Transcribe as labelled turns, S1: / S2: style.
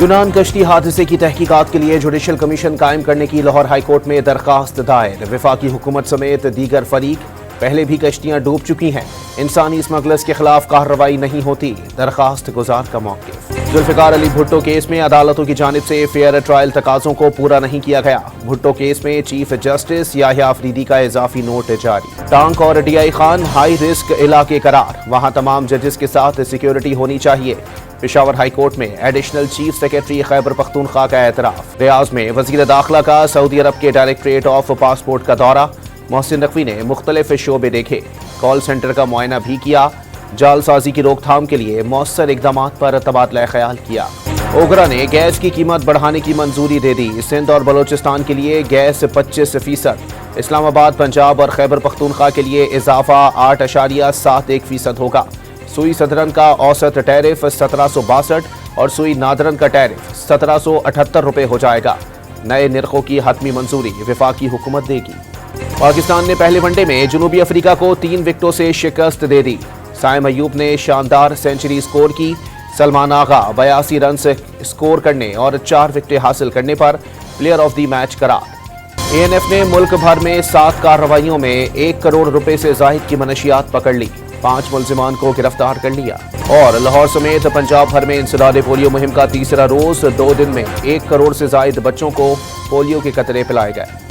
S1: یونان کشتی حادثے کی تحقیقات کے لیے جوڈیشل کمیشن قائم کرنے کی لاہور ہائی کورٹ میں درخواست دائر۔ وفاقی حکومت سمیت دیگر فریق پہلے بھی کشتیاں ڈوب چکی ہیں، انسانی اسمگلرز کے خلاف کارروائی نہیں ہوتی، درخواست گزار کا موقف۔ ذوالفقار علی بھٹو کیس میں عدالتوں کی جانب سے فیئر ٹرائل تقاضوں کو پورا نہیں کیا گیا۔ بھٹو کیس میں چیف جسٹس یحییٰ آفریدی کا اضافی نوٹ جاری۔ ٹانک اور D I Khan high risk علاقے قرار، وہاں تمام ججز کے ساتھ سیکیورٹی ہونی چاہیے۔ پشاور ہائی کورٹ میں additional chief secretary Khyber Pakhtunkhwa کا اعتراف۔ ریاض میں وزیر داخلہ کا سعودی عرب کے ڈائریکٹریٹ آف پاسپورٹ کا دورہ، محسن نقوی نے مختلف شعبے دیکھے، کال سینٹر کا معائنہ بھی کیا، جعل سازی کی روک تھام کے لیے مؤثر اقدامات پر تبادلہ خیال کیا۔ اوگرا نے گیس کی قیمت بڑھانے کی منظوری دے دی، سندھ اور بلوچستان کے لیے گیس 25%، اسلام آباد، پنجاب اور خیبر پختونخوا کے لیے اضافہ 8.71% ہوگا۔ سوئی صدرن کا اوسط ٹیرف 1762 اور سوئی نادرن کا ٹیرف 1778 روپے ہو جائے گا۔ نئے نرخوں کی حتمی منظوری وفاقی حکومت دے گی۔ پاکستان نے پہلے ون ڈے میں جنوبی افریقہ کو 3 وکٹوں سے شکست دے دی۔ سائم ایوب نے شاندار سنچری سکور کی، سلمان آغا 82 رنز سکور کرنے اور 4 وکٹیں حاصل کرنے پر پلیئر آف دی میچ قرار۔ اے این ایف نے ملک بھر میں 7 کارروائیوں میں 1 کروڑ روپے سے زائد کی منشیات پکڑ لی، 5 ملزمان کو گرفتار کر لیا۔ اور لاہور سمیت پنجاب بھر میں انسداد پولیو مہم کا تیسرا روز، 2 دن میں 1 کروڑ سے زائد بچوں کو پولیو کے قطرے پلائے گئے۔